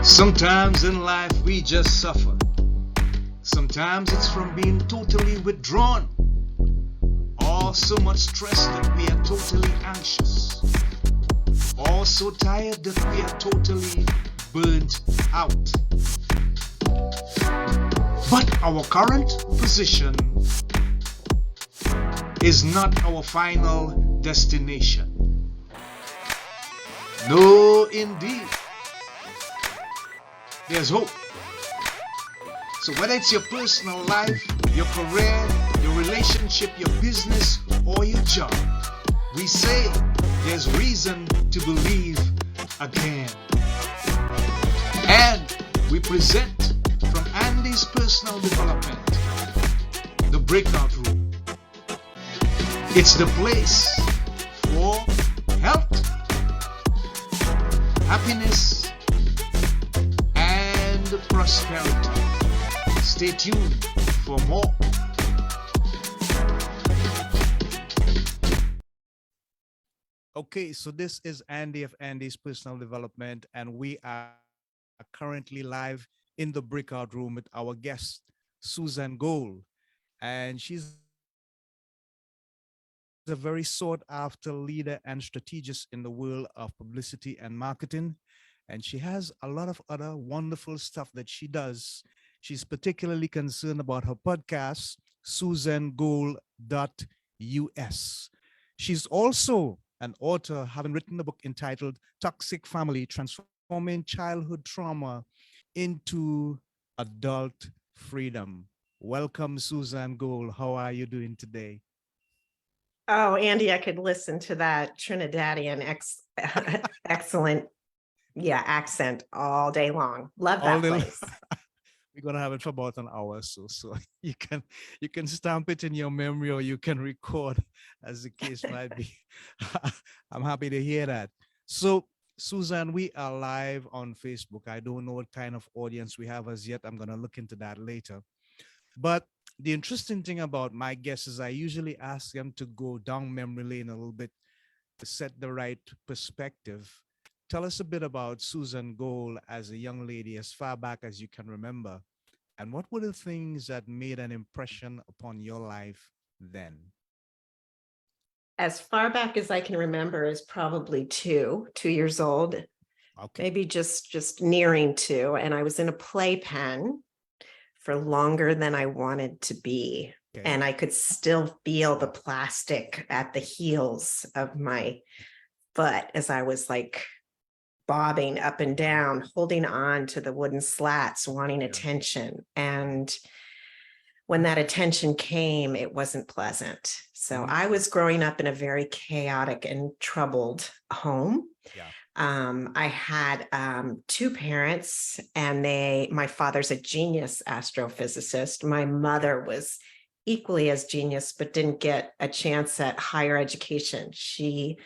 Sometimes in life we just suffer. Sometimes it's from being totally withdrawn, or so much stress that we are totally anxious, or so tired that we are totally burnt out. But our current position is not our final destination. No, indeed. There's hope. So whether it's your personal life, your career, your relationship, your business, or your job, we say there's reason to believe again. And we present from Andy's personal development, the breakout room. It's the place for health, happiness, and prosperity. Stay tuned for more. Okay, so this is Andy of Andy's Personal Development, and we are currently live in the breakout room with our guest, Susan Gold. And she's a very sought after leader and strategist in the world of publicity and marketing. And she has a lot of other wonderful stuff that she does. She's particularly concerned about her podcast, susangold.us. She's also an author, having written a book entitled Toxic Family, Transforming Childhood Trauma into Adult Freedom. Welcome, Susan Gold. How are you doing today? Oh, Andy, I could listen to that Trinidadian excellent accent all day long. Love that place. We're gonna have it for about an hour or so. So you can stamp it in your memory, or you can record, as the case might be. I'm happy to hear that. So Susan, we are live on Facebook. I don't know what kind of audience we have as yet. I'm gonna look into that later. But the interesting thing about my guests is I usually ask them to go down memory lane a little bit to set the right perspective. Tell us a bit about Susan Gold as a young lady, as far back as you can remember. And what were the things that made an impression upon your life then? As far back as I can remember is probably 2 years old. Okay. Maybe just nearing 2. And I was in a playpen for longer than I wanted to be. Okay. And I could still feel the plastic at the heels of my foot as I was like bobbing up and down, holding on to the wooden slats, wanting attention. And when that attention came, it wasn't pleasant. So I was growing up in a very chaotic and troubled home. Yeah. I had 2 parents, and my father's a genius astrophysicist. My mother was equally as genius, but didn't get a chance at higher education. She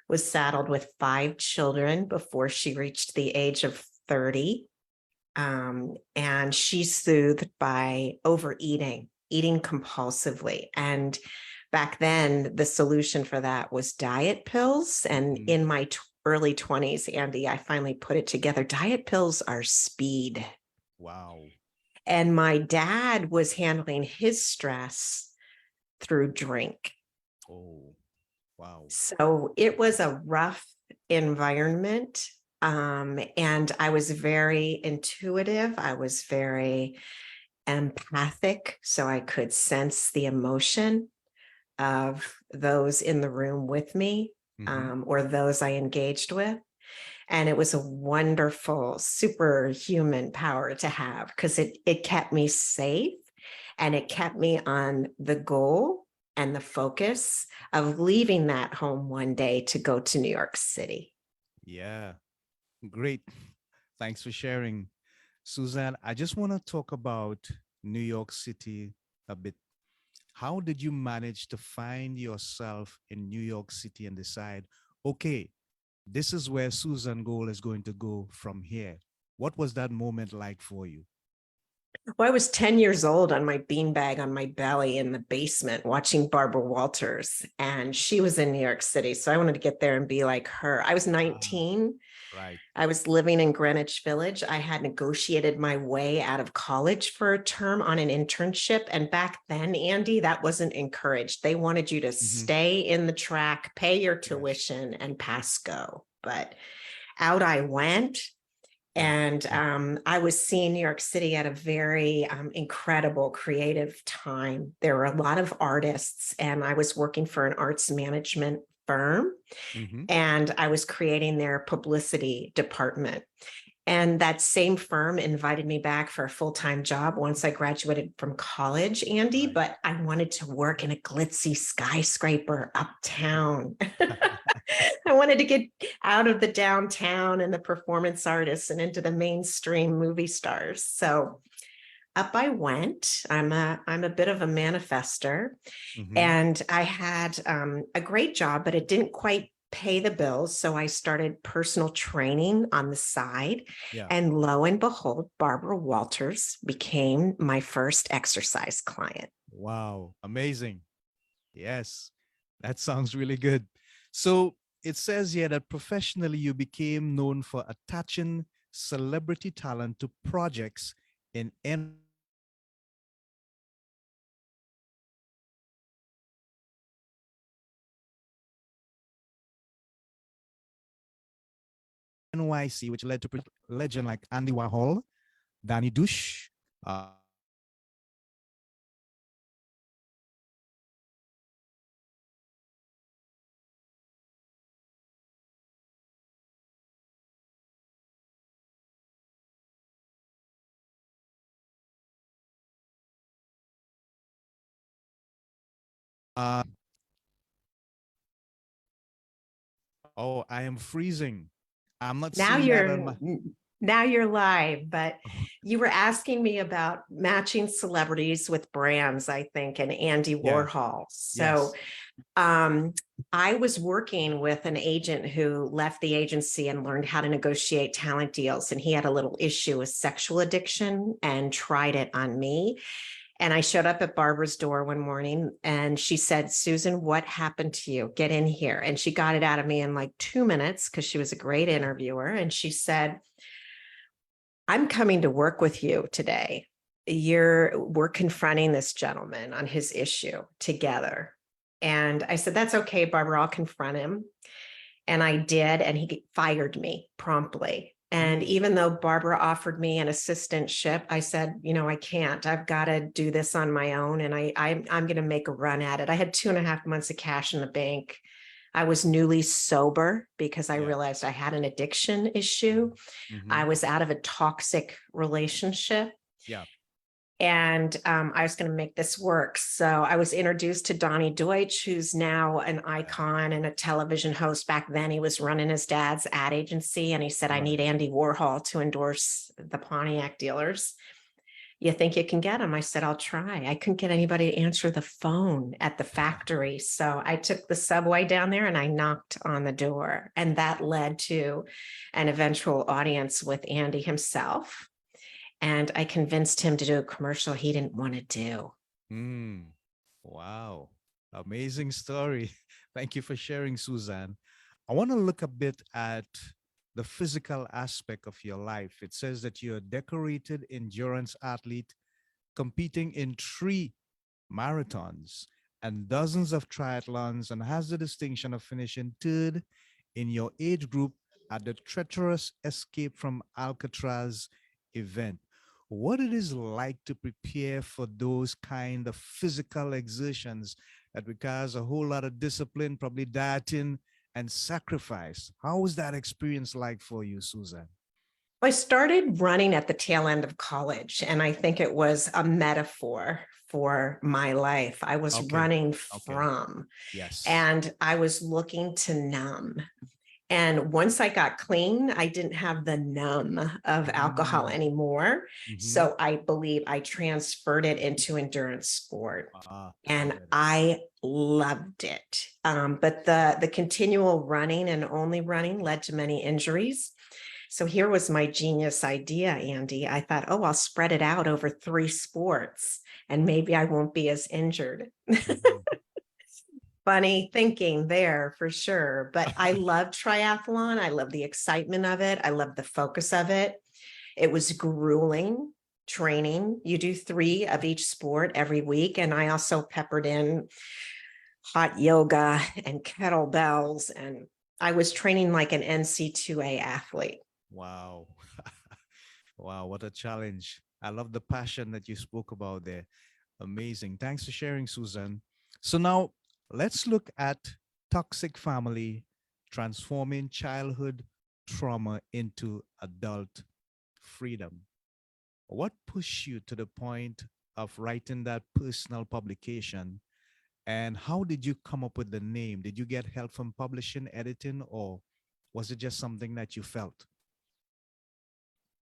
was saddled with 5 children before she reached the age of 30. And she's soothed by overeating, eating compulsively. And back then, the solution for that was diet pills. And in my early 20s, Andy, I finally put it together. Diet pills are speed. Wow. And my dad was handling his stress through drink. Oh, wow. So it was a rough environment. And I was very intuitive. I was very empathic. So I could sense the emotion of those in the room with me, or those I engaged with. And it was a wonderful, superhuman power to have, because it kept me safe, and it kept me on the goal and the focus of leaving that home one day to go to New York City. Yeah, great. Thanks for sharing. Suzanne, I just want to talk about New York City a bit. How did you manage to find yourself in New York City and decide, okay, this is where Susan Gold is going to go from here? What was that moment like for you? Well, I was 10 years old on my beanbag on my belly in the basement watching Barbara Walters, and she was in New York City. So I wanted to get there and be like her. I was Ah, 19. right. I was living in Greenwich Village. I had negotiated my way out of college for a term on an internship. And back then, Andy, that wasn't encouraged. They wanted you to Hmm. stay in the track, pay your Yes. tuition, and pass go. But out I went. Yeah. And I was seeing New York City at a very incredible creative time. There were a lot of artists, and I was working for an arts management firm, Hmm. and I was creating their publicity department. And that same firm invited me back for a full-time job once I graduated from college, Andy, Right. but I wanted to work in a glitzy skyscraper uptown. I wanted to get out of the downtown and the performance artists and into the mainstream movie stars. So up I went. I'm a bit of a manifester, Hmm. and I had a great job, but it didn't quite pay the bills. So I started personal training on the side. Yeah. And lo and behold, Barbara Walters became my first exercise client. Wow. Amazing. Yes. That sounds really good. So it says here that professionally you became known for attaching celebrity talent to projects in NYC, which led to legend like Andy Warhol, Donny Deutsch. Uh, oh, I am freezing. I'm not Now seeing that on you're my. now you're live, but you were asking me about matching celebrities with brands, I think, and Andy Yeah. Warhol. So Yes. um, I was working with an agent who left the agency and learned how to negotiate talent deals. And he had a little issue with sexual addiction and tried it on me. And I showed up at Barbara's door one morning and she said, Susan, what happened to you? Get in here. And she got it out of me in like 2 minutes because she was a great interviewer. And she said, I'm coming to work with you today. We're confronting this gentleman on his issue together. And I said, that's okay, Barbara, I'll confront him. And I did, and he fired me promptly. And Mm, even though Barbara offered me an assistantship, I said, I can't. I've got to do this on my own. And I'm going to make a run at it. I had 2.5 months of cash in the bank. I was newly sober because I yeah. realized I had an addiction issue. Hmm. I was out of a toxic relationship, Yeah. and I was going to make this work. So I was introduced to Donny Deutsch, who's now an icon and a television host. Back then, he was running his dad's ad agency, and he said, I need Right. Andy Warhol to endorse the Pontiac dealers. You think you can get him? I said, I'll try. I couldn't get anybody to answer the phone at the factory. So I took the subway down there and I knocked on the door. And that led to an eventual audience with Andy himself. And I convinced him to do a commercial he didn't want to do. Mm. Wow. Amazing story. Thank you for sharing, Suzanne. I want to look a bit at the physical aspect of your life. It says that you're a decorated endurance athlete competing in 3 marathons and dozens of triathlons and has the distinction of finishing third in your age group at the treacherous Escape from Alcatraz event. What it is like to prepare for those kind of physical exertions that requires a whole lot of discipline, probably dieting and sacrifice. How was that experience like for you, Susan? I started running at the tail end of college, and I think it was a metaphor for my life. I was Okay. running Okay. from, Yes. and I was looking to numb. And once I got clean, I didn't have the numb of alcohol Mm, anymore. mm-hmm. So I believe I transferred it into endurance sport. Ah, I And get it. I loved it. But the continual running and only running led to many injuries. So here was my genius idea, Andy. I thought, oh, I'll spread it out over 3 sports and maybe I won't be as injured. Mhm. Funny thinking there for sure. But I love triathlon. I love the excitement of it. I love the focus of it. It was grueling training. You do 3 of each sport every week. And I also peppered in hot yoga and kettlebells. And I was training like an NC2A athlete. Wow. Wow, what a challenge. I love the passion that you spoke about there. Amazing. Thanks for sharing, Susan. So now let's look at toxic family transforming childhood trauma into adult freedom. What pushed you to the point of writing that personal publication? And how did you come up with the name? Did you get help from publishing, editing, or was it just something that you felt?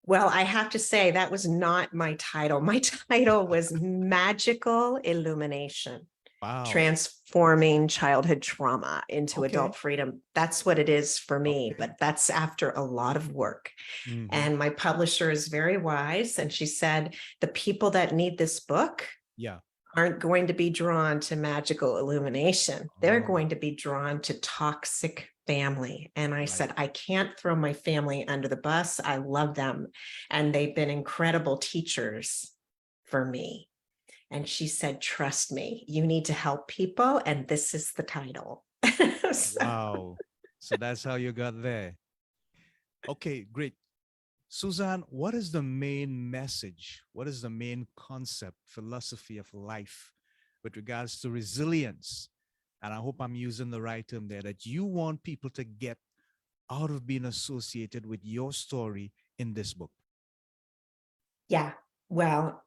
Well, I have to say that was not my title. My title was Magical Illumination, Wow. Transforming Childhood Trauma into Okay. Adult Freedom. That's what it is for me, Okay. but that's after a lot of work. Hmm. And my publisher is very wise. And she said, the people that need this book Yeah. aren't going to be drawn to magical illumination. They're Oh, going to be drawn to toxic family. And I right. said, I can't throw my family under the bus. I love them. And they've been incredible teachers for me. And she said, trust me, you need to help people. And this is the title. So, Wow. So that's how you got there. Okay, great. Suzanne, what is the main message? What is the main concept, philosophy of life with regards to resilience? And I hope I'm using the right term there, that you want people to get out of being associated with your story in this book. yeah, well,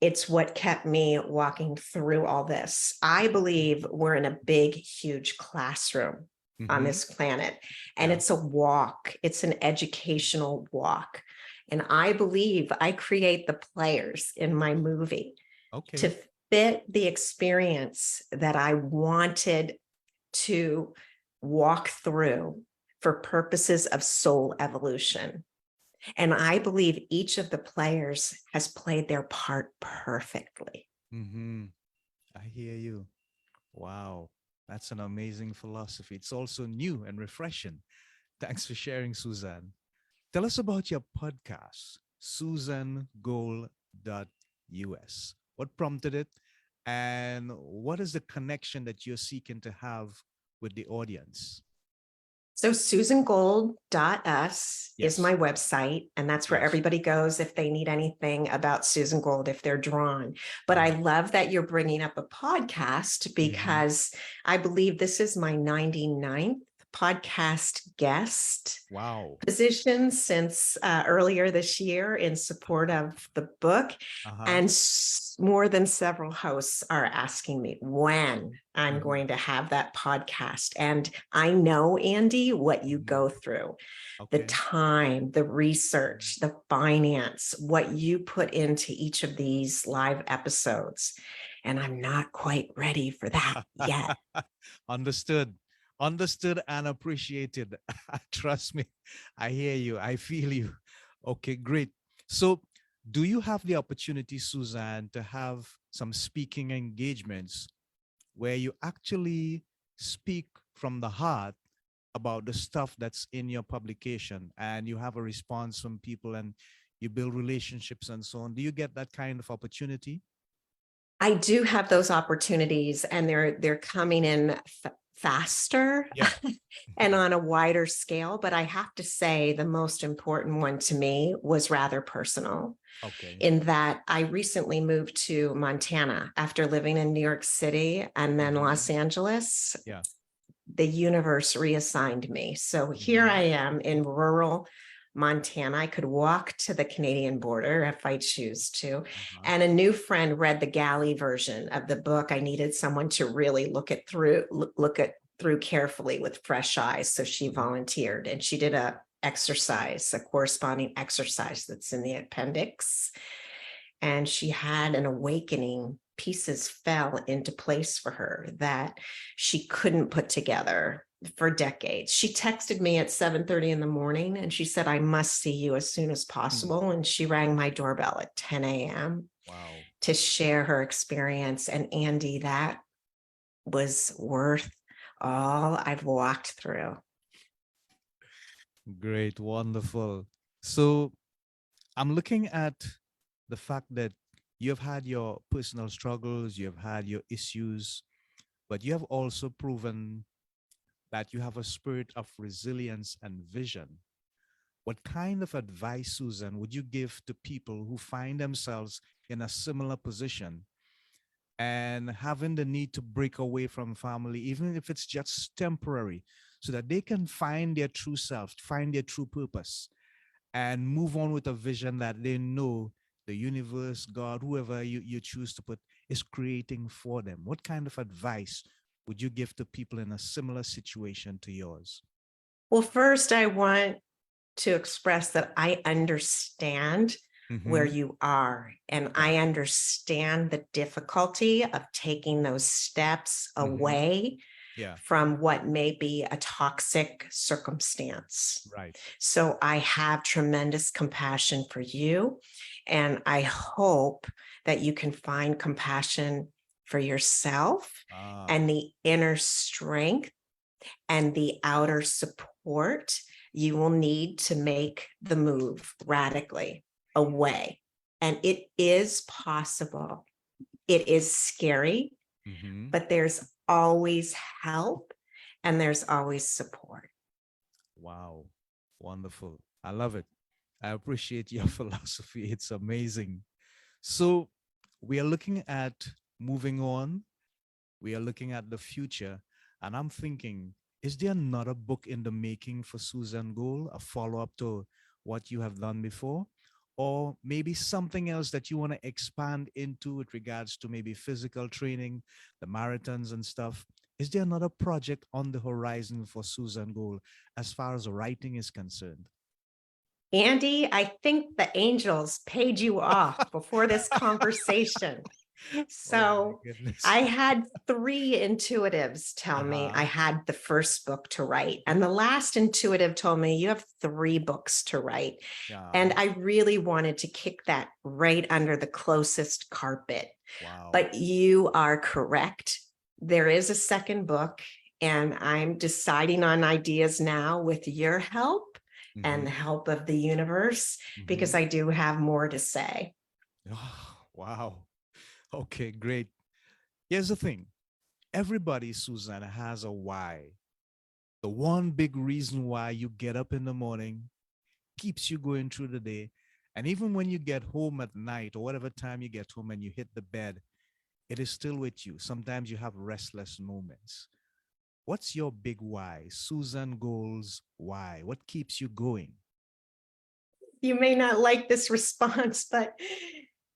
it's what kept me walking through all this. I believe we're in a big, huge classroom on Mm-hmm. this planet, and Yeah. it's a walk. It's an educational walk. And I believe I create the players in my movie to Okay. fit the experience that I wanted to walk through for purposes of soul evolution. And I believe each of the players has played their part perfectly. Mm-hmm. I hear you. Wow. That's an amazing philosophy. It's also new and refreshing. Thanks for sharing, Suzanne. Tell us about your podcast, SusanGold.us. What prompted it? And what is the connection that you're seeking to have with the audience? So susangold.us is Yes. my website, and that's where Yes. everybody goes if they need anything about Susan Gold, if they're drawn. But I Uh-huh. love that you're bringing up a podcast Hmm. because I believe this is my 99th podcast guest Wow. position since earlier this year in support of the book. Uh-huh. And more than several hosts are asking me when I'm Hmm. going to have that podcast. And I know, Andy, what you Hmm. go through, the Okay. time, the research, the finance, what you put into each of these live episodes. And I'm not quite ready for that yet. Understood. Understood and appreciated. Trust me. I hear you. I feel you. Okay, great. So, do you have the opportunity, Suzanne, to have some speaking engagements where you actually speak from the heart about the stuff that's in your publication and you have a response from people and you build relationships and so on? Do you get that kind of opportunity? I do have those opportunities, and they're coming in faster Yeah. and on a wider scale. But I have to say the most important one to me was rather personal, Okay. in that I recently moved to Montana after living in New York City and then Hmm. Los Angeles. Yeah. The universe reassigned me. So here Hmm. I am in rural Montana. I could walk to the Canadian border if I choose to. Uh-huh. And a new friend read the galley version of the book. I needed someone to really look at through carefully with fresh eyes. So she Mhm. volunteered, and she did a corresponding exercise that's in the appendix. And she had an awakening. Pieces fell into place for her that she couldn't put together for decades. She texted me at 7:30 in the morning and she said, I must see you as soon as possible. And she rang my doorbell at 10 a.m. Wow. to share her experience. And Andy, that was worth all I've walked through. Great, wonderful. So I'm looking at the fact that you have had your personal struggles, you have had your issues, but you have also proven that you have a spirit of resilience and vision. What kind of advice, Susan, would you give to people who find themselves in a similar position and having the need to break away from family, even if it's just temporary, so that they can find their true self, find their true purpose, and move on with a vision that they know the universe, God, whoever you choose to put, is creating for them? What kind of advice would you give to people in a similar situation to yours? Well, first, I want to express that I understand where you are, and I understand the difficulty of taking those steps away from what may be a toxic circumstance. Right. So I have tremendous compassion for you, and I hope that you can find compassion for yourself and the inner strength and the outer support you will need to make the move radically away. And it is possible. It is scary, but there's always help and there's always support. Wow. Wonderful. I love it. I appreciate your philosophy. It's amazing. So we are looking at moving on. We are looking at the future. And I'm thinking, is there another book in the making for Susan Gould, a follow-up to what you have done before? Or maybe something else that you want to expand into with regards to maybe physical training, the marathons and stuff? Is there another project on the horizon for Susan Gould as far as writing is concerned? Andy, I think the angels paid you off before this conversation. So I had 3 intuitives tell me I had the first book to write. And the last intuitive told me you have 3 books to write. And I really wanted to kick that right under the closest carpet. But you are correct. There is a second book, and I'm deciding on ideas now with your help and the help of the universe, because I do have more to say. Oh, wow. Okay, great. Here's the thing. Everybody, Susan, has a why. The one big reason why you get up in the morning keeps you going through the day. And even when you get home at night or whatever time you get home and you hit the bed, it is still with you. Sometimes you have restless moments. What's your big why? Susan Gould's why? What keeps you going? You may not like this response, but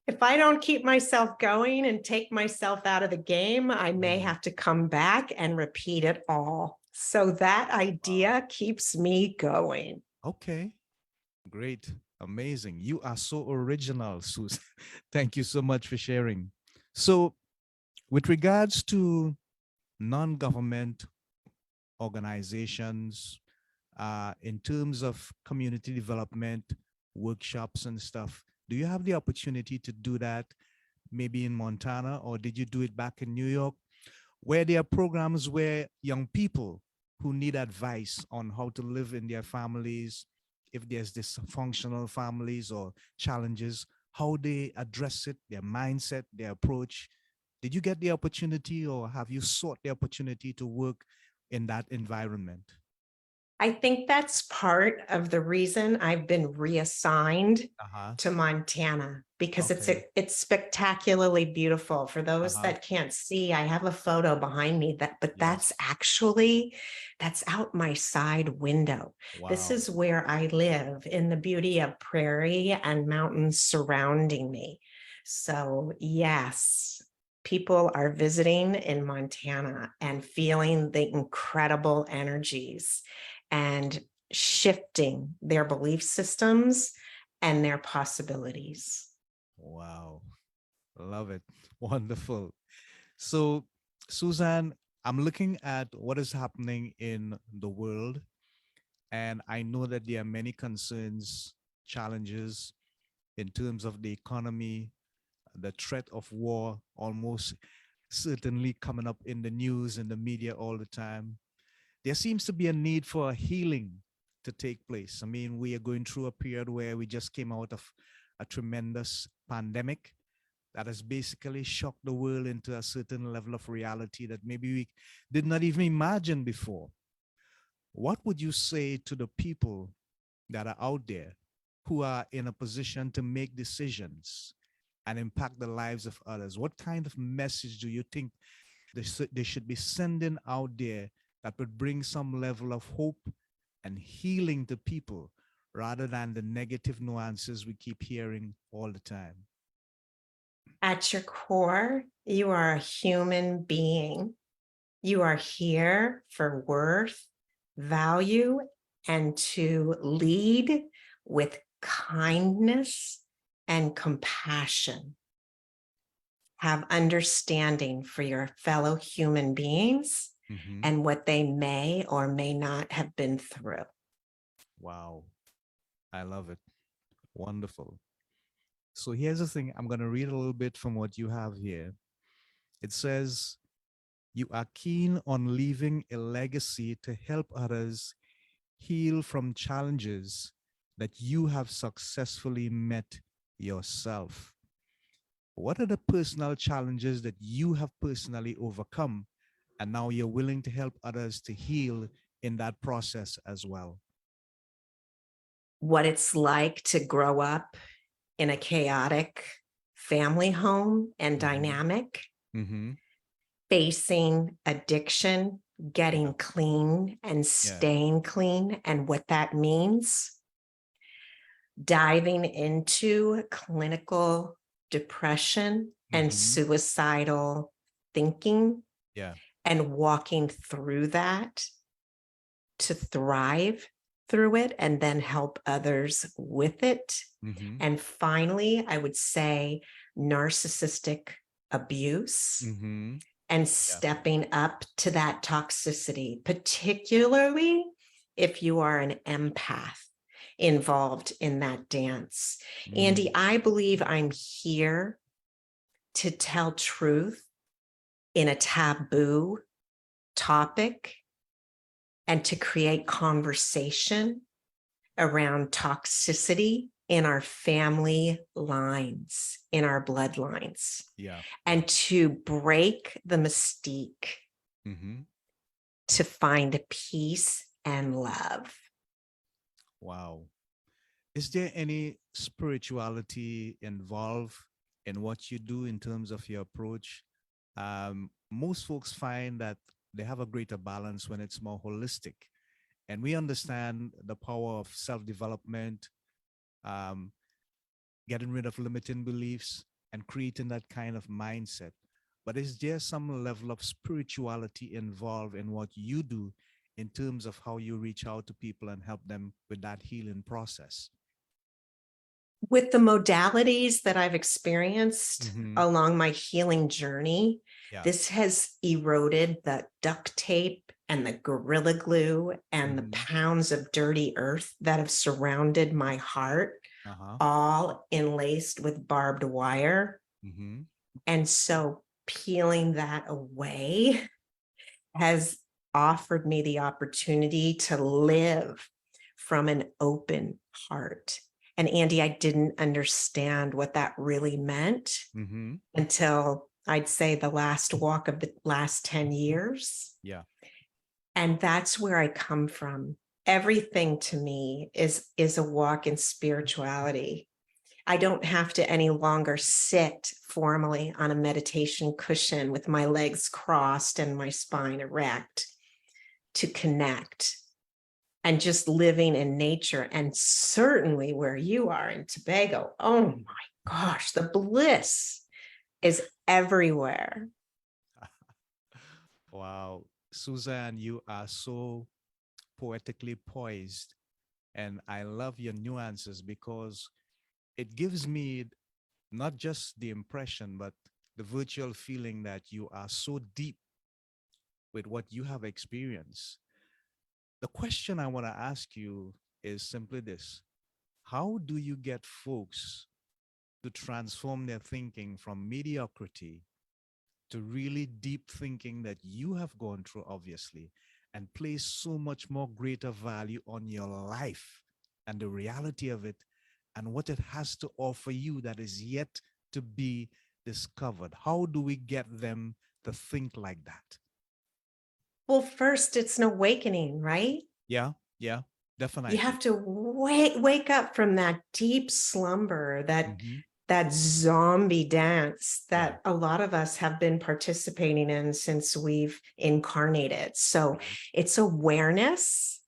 if I don't keep myself going and take myself out of the game, I may have to come back and repeat it all. So that idea keeps me going. Okay, great, amazing. You are so original, Susan. Thank you so much for sharing. So, with regards to non-government organizations, in terms of community development, workshops and stuff, do you have the opportunity to do that maybe in Montana, or did you do it back in New York, where there are programs where young people who need advice on how to live in their families, if there's dysfunctional families or challenges, how they address it, their mindset, their approach? Did you get the opportunity, or have you sought the opportunity to work in that environment? I think that's part of the reason I've been reassigned to Montana, because it's spectacularly beautiful. For those that can't see, I have a photo behind me but that's out my side window. This is where I live, in the beauty of prairie and mountains surrounding me. So yes, people are visiting in Montana and feeling the incredible energies and shifting their belief systems and their possibilities. Wow. Love it. Wonderful. So, Suzanne, I'm looking at what is happening in the world, and I know that there are many concerns, challenges in terms of the economy, the threat of war almost certainly coming up in the news and the media all the time. There seems to be a need for a healing to take place. I mean, we are going through a period where we just came out of a tremendous pandemic that has basically shocked the world into a certain level of reality that maybe we did not even imagine before. What would you say to the people that are out there who are in a position to make decisions and impact the lives of others? What kind of message do you think they should be sending out there that would bring some level of hope and healing to people rather than the negative nuances we keep hearing all the time? At your core, you are a human being. You are here for worth, value, and to lead with kindness and compassion. Have understanding for your fellow human beings Mm-hmm. and what they may or may not have been through. Wow. I love it. Wonderful. So here's the thing. I'm going to read a little bit from what you have here. It says, you are keen on leaving a legacy to help others heal from challenges that you have successfully met yourself. What are the personal challenges that you have personally overcome, and now you're willing to help others to heal in that process as well? What it's like to grow up in a chaotic family home and dynamic, Mm-hmm. facing addiction, getting Yeah. clean and Yeah. staying clean, and what that means, diving into clinical depression and Mm-hmm. suicidal thinking Yeah. and walking through that to thrive through it and then help others with it. Mm-hmm. And finally, I would say narcissistic abuse Mm-hmm. and Yeah. stepping up to that toxicity, particularly if you are an empath involved in that dance. Andy, Mm. I believe I'm here to tell truth in a taboo topic and to create conversation around toxicity in our family lines, in our bloodlines, Yeah. and to break the mystique Mm-hmm. to find peace and love. Wow. Is there any spirituality involved in what you do in terms of your approach? Most folks find that they have a greater balance when it's more holistic. And we understand the power of self development, um, getting rid of limiting beliefs, and creating that kind of mindset. But is there some level of spirituality involved in what you do in terms of how you reach out to people and help them with that healing process? With the modalities that I've experienced Mm-hmm. along my healing journey, Yeah. this has eroded the duct tape and the gorilla glue and the Mm-hmm. pounds of dirty earth that have surrounded my heart, Uh-huh. all enlaced with barbed wire. Mm-hmm. And so peeling that away has offered me the opportunity to live from an open heart. And Andy, I didn't understand what that really meant Mm-hmm. until I'd say the last walk of the last 10 years. Yeah. And that's where I come from. Everything to me is a walk in spirituality. I don't have to any longer sit formally on a meditation cushion with my legs crossed and my spine erect to connect, and just living in nature. And certainly where you are in Tobago, oh my gosh, the bliss is everywhere. Wow. Suzanne, you are so poetically poised. And I love your nuances because it gives me not just the impression, but the virtual feeling that you are so deep with what you have experienced. The question I want to ask you is simply this: how do you get folks to transform their thinking from mediocrity to really deep thinking that you have gone through, obviously, and place so much more greater value on your life and the reality of it and what it has to offer you that is yet to be discovered? How do we get them to think like that? Well, first, it's an awakening, right? Yeah, You definitely. have to wake up from that deep slumber, that zombie dance that a lot of us have been participating in since we've incarnated. So it's awareness,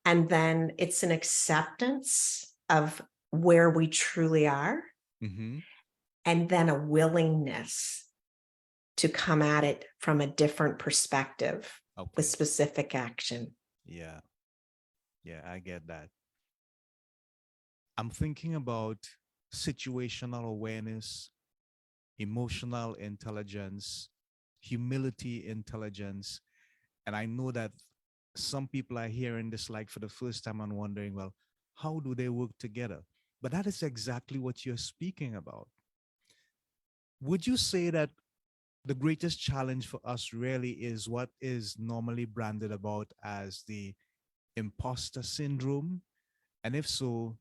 and then it's an acceptance of where we truly are, and then a willingness to come at it from a different perspective with specific action. Yeah, I get that. I'm thinking about situational awareness, emotional intelligence, humility intelligence. And I know that some people are hearing this like for the first time and wondering, well, how do they work together? But that is exactly what you're speaking about. Would you say that the greatest challenge for us really is what is normally branded about as the imposter syndrome? And if so,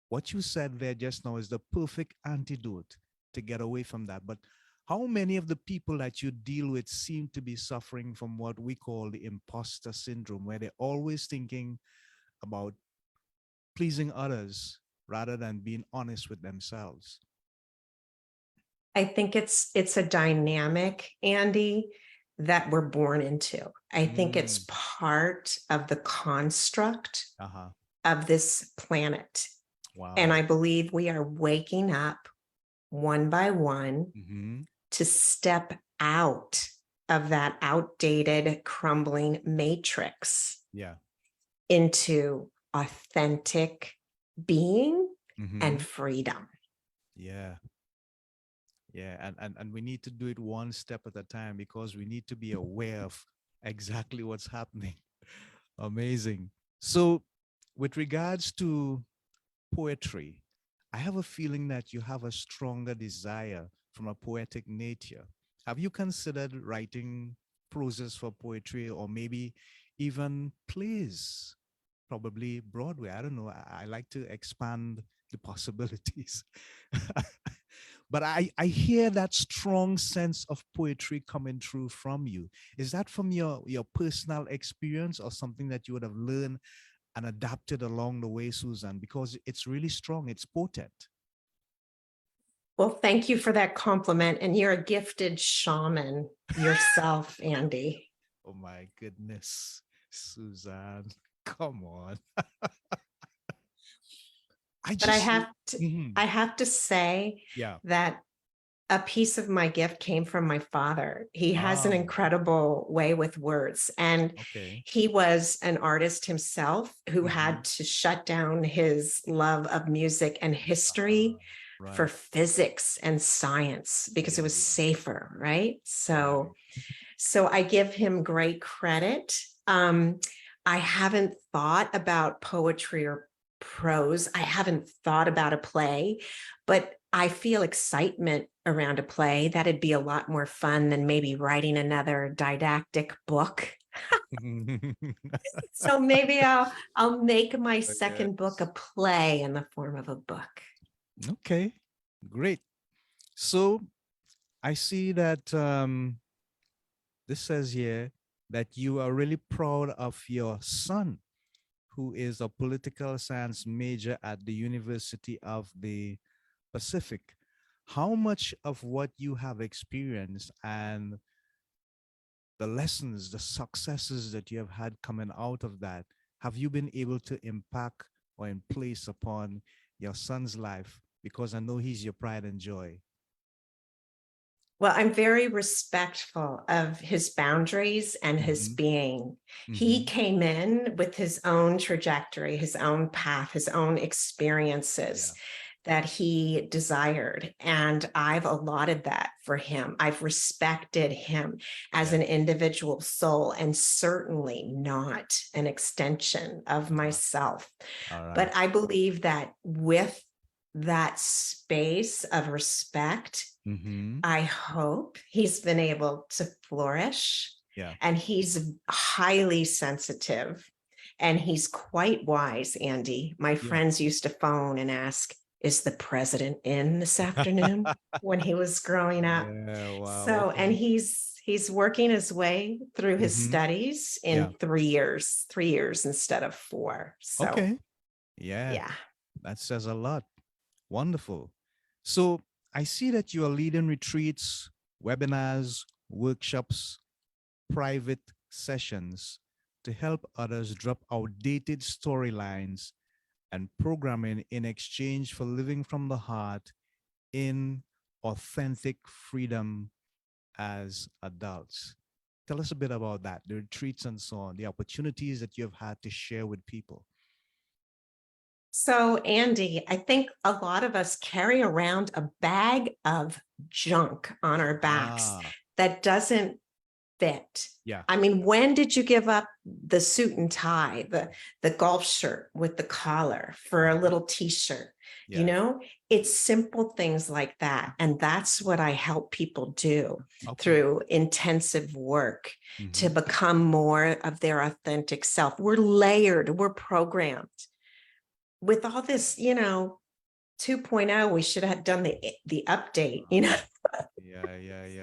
what you said there just now is the perfect antidote to get away from that. But how many of the people that you deal with seem to be suffering from what we call the imposter syndrome, where they're always thinking about pleasing others rather than being honest with themselves? I think it's a dynamic, Andy, that we're born into. I think it's part of the construct of this planet. Wow. And I believe we are waking up one by one to step out of that outdated, crumbling matrix into authentic being and freedom. Yeah, and we need to do it one step at a time because we need to be aware of exactly what's happening. Amazing. So, with regards to poetry, I have a feeling that you have a stronger desire from a poetic nature. Have you considered writing proses for poetry or maybe even plays? Probably Broadway. I don't know. I like to expand the possibilities. But I hear that strong sense of poetry coming through from you. Is that from your personal experience or something that you would have learned and adapted along the way, Susan? Because it's really strong, it's potent. Well, thank you for that compliment. And you're a gifted shaman yourself, Andy. Oh my goodness, Susan, come on. I have to say that a piece of my gift came from my father. He has an incredible way with words, and he was an artist himself who had to shut down his love of music and history for physics and science because it was safer, right? So I give him great credit. I haven't thought about poetry or prose. I haven't thought about a play, but I feel excitement around a play. That'd be a lot more fun than maybe writing another didactic book. So maybe I'll make my second book a play in the form of a book. Okay, great. So I see that this says here that you are really proud of your son, who is a political science major at the University of the Pacific. How much of what you have experienced and the lessons, the successes that you have had coming out of that, have you been able to impact or in place upon your son's life? Because I know he's your pride and joy. Well, I'm very respectful of his boundaries and his being. He came in with his own trajectory, his own path, his own experiences. that he desired. And I've allotted that for him. I've respected him as an individual soul, and certainly not an extension of myself. All right. But I believe that with that space of respect, I hope he's been able to flourish. Yeah. And he's highly sensitive, and he's quite wise, Andy. My friends used to phone and ask, is the president in this afternoon, when he was growing up? Yeah, wow, So, and he's working his way through his studies in 3 years instead of 4. So, okay. Yeah. That says a lot. Wonderful. So I see that you are leading retreats, webinars, workshops, private sessions to help others drop outdated storylines and programming in exchange for living from the heart in authentic freedom as adults. Tell us a bit about that, the retreats and so on, the opportunities that you've had to share with people. So, Andy, I think a lot of us carry around a bag of junk on our backs that doesn't fit. Yeah. I mean, when did you give up the suit and tie, the golf shirt with the collar for a little t-shirt? Yeah. You know, it's simple things like that. And that's what I help people do through intensive work to become more of their authentic self. We're layered, we're programmed. With all this, 2.0, we should have done the update, Yeah.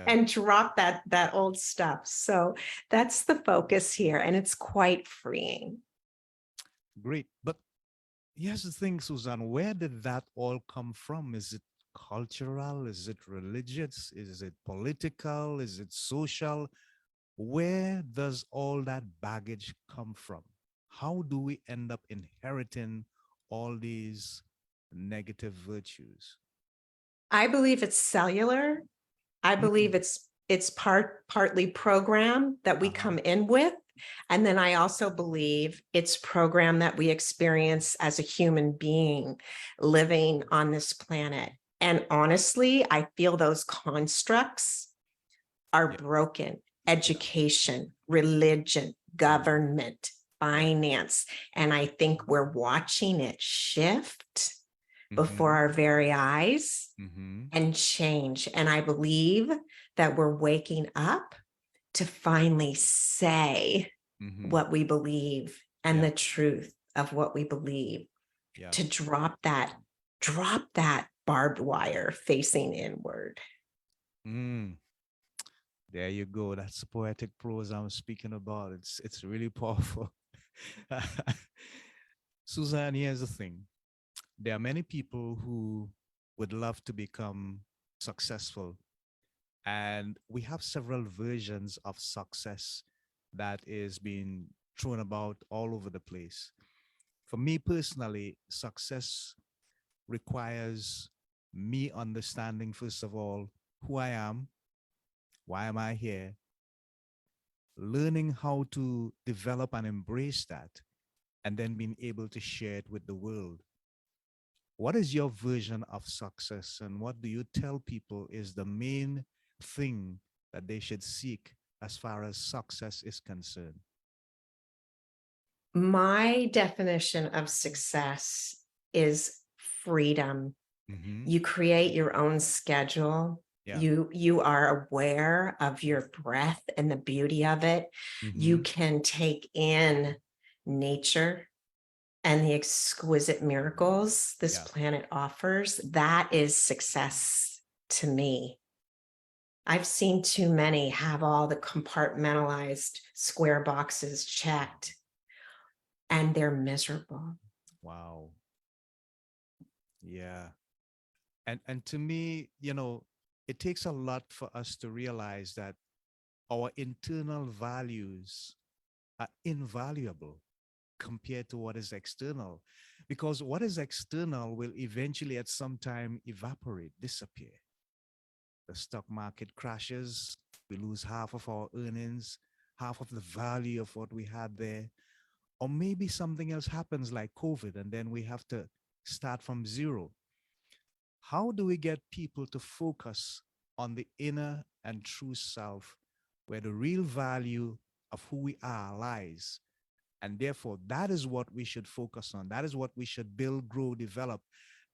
and drop that old stuff. So that's the focus here, and it's quite freeing. Great. But here's the thing, Suzanne, where did that all come from? Is it cultural? Is it religious? Is it political? Is it social? Where does all that baggage come from? How do we end up inheriting all these negative virtues? I believe it's cellular. I believe it's partly program that we come in with. And then I also believe it's program that we experience as a human being living on this planet. And honestly, I feel those constructs are broken. Education, religion, government, finance. And I think we're watching it shift before our very eyes and change. And I believe that we're waking up to finally say what we believe and the truth of what we believe, to drop that barbed wire facing inward. There you go. That's the poetic prose I'm speaking about. It's really powerful. Suzanne, here's the thing. There are many people who would love to become successful. And we have several versions of success that is being thrown about all over the place. For me personally, success requires me understanding, first of all, who I am, why am I here, learning how to develop and embrace that, and then being able to share it with the world. What is your version of success, and what do you tell people is the main thing that they should seek as far as success is concerned? My definition of success is freedom. You create your own schedule. You are aware of your breath and the beauty of it. You can take in nature and the exquisite miracles this planet offers. That is success to me. I've seen too many have all the compartmentalized square boxes checked, and they're miserable. Wow. Yeah. And to me, it takes a lot for us to realize that our internal values are invaluable compared to what is external, because what is external will eventually at some time evaporate, disappear. The stock market crashes, we lose half of our earnings, half of the value of what we had there. Or maybe something else happens like COVID, and then we have to start from zero. how do we get people to focus on the inner and true self, where the real value of who we are lies? And therefore, that is what we should focus on. That is what we should build, grow, develop,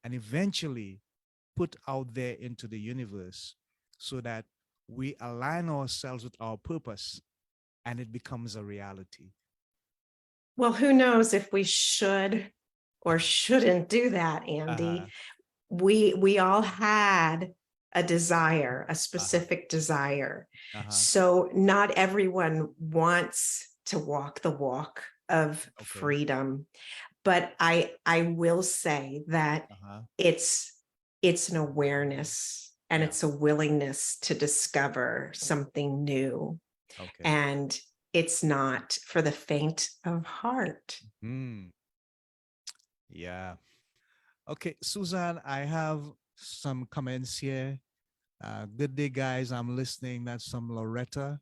and eventually put out there into the universe, so that we align ourselves with our purpose and it becomes a reality. Well, who knows if we should or shouldn't do that, Andy. Uh-huh. We all had a desire, a Uh-huh. specific desire. Uh-huh. So not everyone wants to walk the walk of Okay. freedom. But I will say that Uh-huh. it's an awareness and Yeah. it's a willingness to discover something new. Okay. And it's not for the faint of heart. Yeah. Okay, Suzanne, I have some comments here. Good day, guys. I'm listening. That's from Loretta.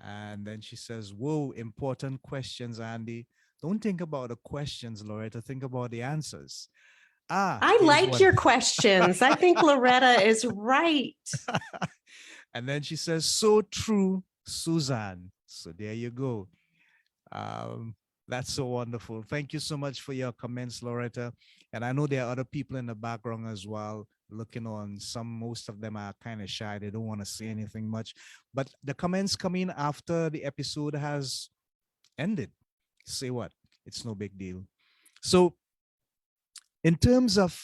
And then she says, whoa, important questions, Andy. Don't think about the questions, Loretta. Think about the answers. I Here's like one. your questions. I think Loretta is right. And then she says, so true, Suzanne. So there you go. That's so wonderful. Thank you so much for your comments, Loretta. And I know there are other people in the background as well, looking on. Most of them are kind of shy. They don't want to say anything much. But the comments come in after the episode has ended. Say what? It's no big deal. So in terms of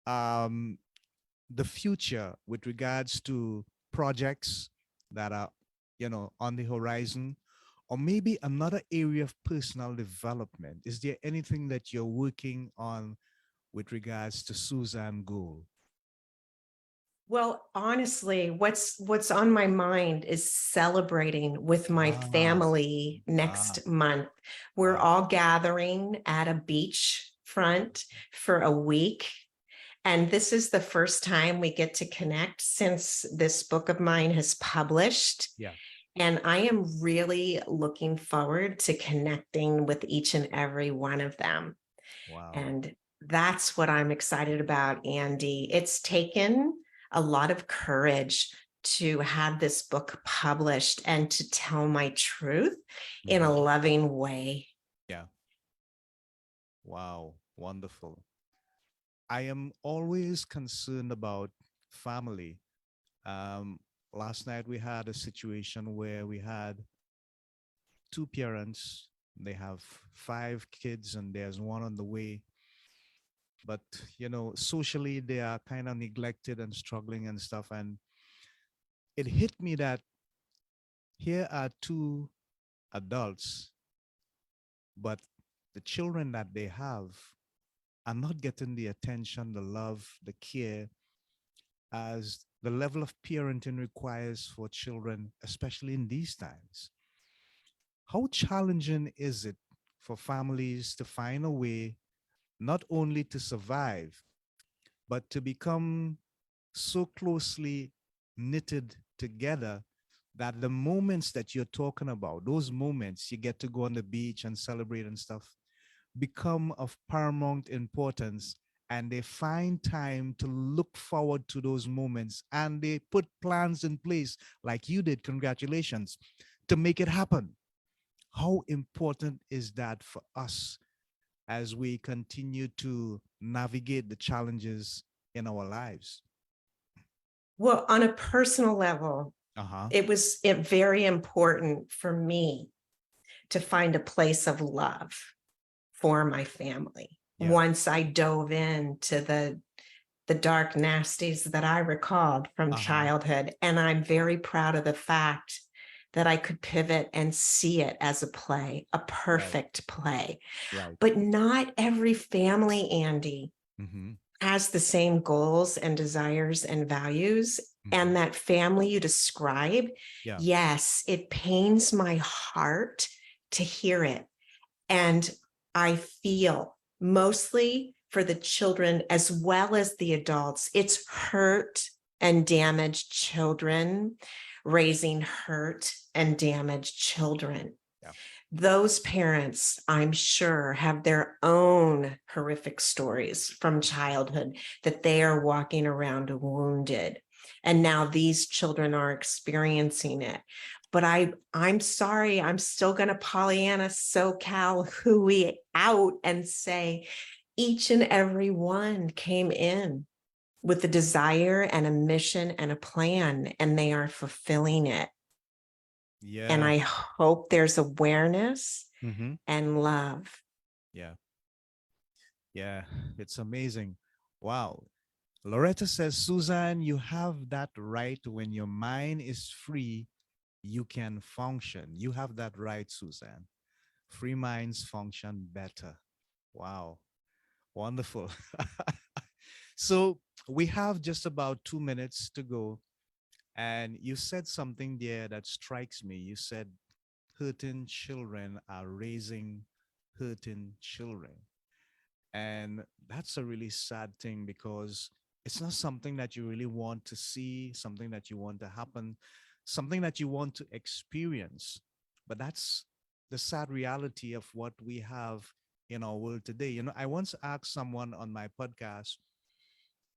the future with regards to projects that are, on the horizon, or maybe another area of personal development, is there anything that you're working on with regards to Suzanne Gould? Well, honestly, what's on my mind is celebrating with my family next month. We're all gathering at a beach front for a week. And this is the first time we get to connect since this book of mine has published. Yeah. And I am really looking forward to connecting with each and every one of them. Wow. And that's what I'm excited about, Andy. It's taken a lot of courage to have this book published and to tell my truth in a loving way. Yeah. Wow. Wonderful. I am always concerned about family. Last night we had a situation where we had two parents. They have 5 kids and there's one on the way. But, socially they are kind of neglected and struggling and stuff. And it hit me that here are 2 adults, but the children that they have are not getting the attention, the love, the care as the level of parenting requires for children, especially in these times. How challenging is it for families to find a way not only to survive, but to become so closely knitted together that the moments that you're talking about, those moments you get to go on the beach and celebrate and stuff, become of paramount importance, and they find time to look forward to those moments, and they put plans in place like you did, congratulations, to make it happen. How important is that for us as we continue to navigate the challenges in our lives? Well, on a personal level, it was very important for me to find a place of love for my family. Yeah. Once I dove into the dark nasties that I recalled from childhood. And I'm very proud of the fact that I could pivot and see it as a play, a perfect play. Right. But not every family, Andy, has the same goals and desires and values. And that family you describe, yes, it pains my heart to hear it. And I feel mostly for the children as well as the adults, it's hurt and damaged children raising hurt and damaged children. Yeah. those parents, I'm sure, have their own horrific stories from childhood that they are walking around wounded. And now these children are experiencing it. But I'm sorry, I'm still going to Pollyanna SoCal hooey out and say each and every one came in with a desire and a mission and a plan, and they are fulfilling it. And Yeah. I hope there's awareness Mm-hmm. and love. Yeah. Yeah. It's amazing. Wow. Loretta says, Suzanne, you have that right. When your mind is free, you can function. You have that right, Suzanne. Free minds function better. Wow. Wonderful. So we have just about 2 minutes to go. And you said something there that strikes me. You said hurting children are raising hurting children. And that's a really sad thing because it's not something that you really want to see, something that you want to happen, something that you want to experience. But that's the sad reality of what we have in our world today. You know, I once asked someone on my podcast,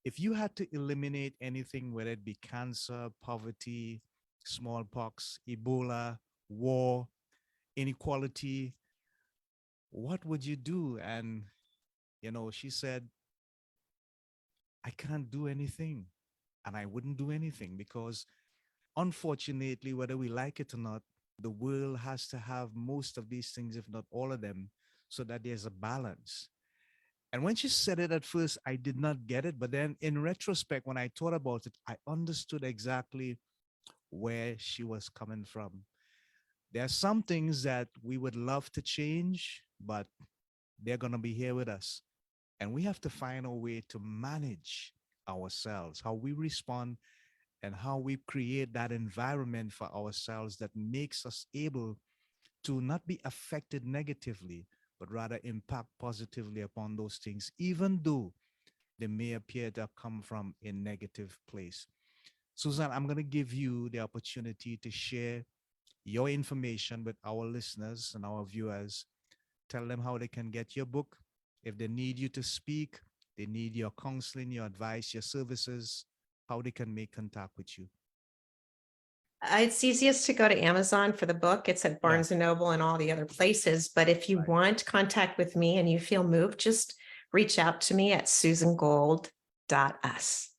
if you had to eliminate anything, whether it be cancer, poverty, smallpox, Ebola, war, inequality, what would you do? And, she said, I can't do anything. And I wouldn't do anything because, unfortunately, whether we like it or not, the world has to have most of these things, if not all of them, so that there's a balance. And when she said it at first, I did not get it. But then in retrospect, when I thought about it, I understood exactly where she was coming from. There are some things that we would love to change, but they're going to be here with us. And we have to find a way to manage ourselves, how we respond and how we create that environment for ourselves that makes us able to not be affected negatively, but rather impact positively upon those things, even though they may appear to come from a negative place. Susan, I'm going to give you the opportunity to share your information with our listeners and our viewers. Tell them how they can get your book. If they need you to speak, they need your counseling, your advice, your services, how they can make contact with you. It's easiest to go to Amazon for the book. It's at Yeah. Barnes and Noble and all the other places. But if you Right. want contact with me and you feel moved, just reach out to me at susangold.us.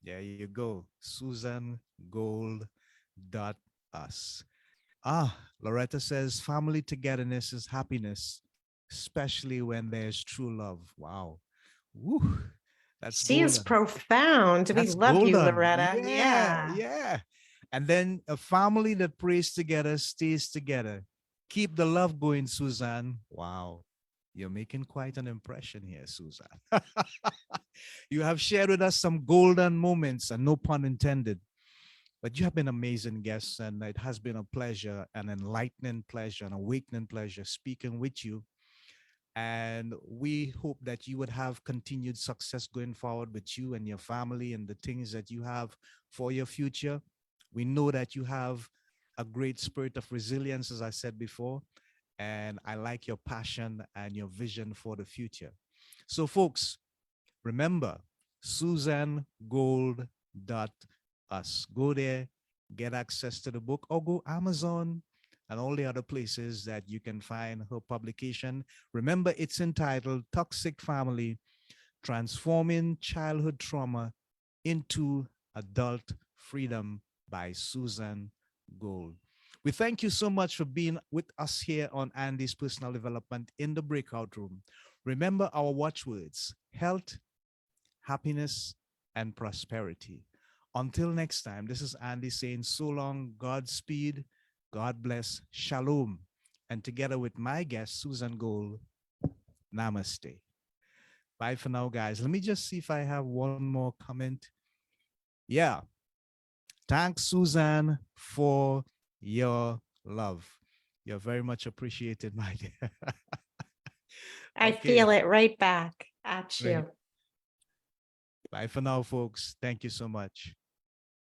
There you go. SusanGold.us. Loretta says family togetherness is happiness, especially when there's true love. Wow. Woo. That's She is golden. profound. We That's love you, golden. Loretta. Yeah, Yeah. yeah. And then a family that prays together stays together. Keep the love going, Suzanne. Wow. You're making quite an impression here, Suzanne. You have shared with us some golden moments, and no pun intended. But you have been amazing guests, and it has been a pleasure, an enlightening pleasure, an awakening pleasure speaking with you. And we hope that you would have continued success going forward with you and your family and the things that you have for your future. We know that you have a great spirit of resilience, as I said before, and I like your passion and your vision for the future. So, folks, remember, SusanGold.us. Go there, get access to the book, or go Amazon and all the other places that you can find her publication. Remember, it's entitled Toxic Family: Transforming Childhood Trauma into Adult Freedom by Susan Gold. We thank you so much for being with us here on Andy's Personal Development in the Breakout Room. Remember our watchwords: health, happiness, and prosperity. Until next time, this is Andy saying so long, Godspeed, God bless, Shalom. And together with my guest, Susan Gold, Namaste. Bye for now, guys. Let me just see if I have one more comment. Yeah. Thanks, Susan, for your love. You're very much appreciated, my dear. I Okay. feel it right back at Great. you. Bye for now, folks. Thank you so much.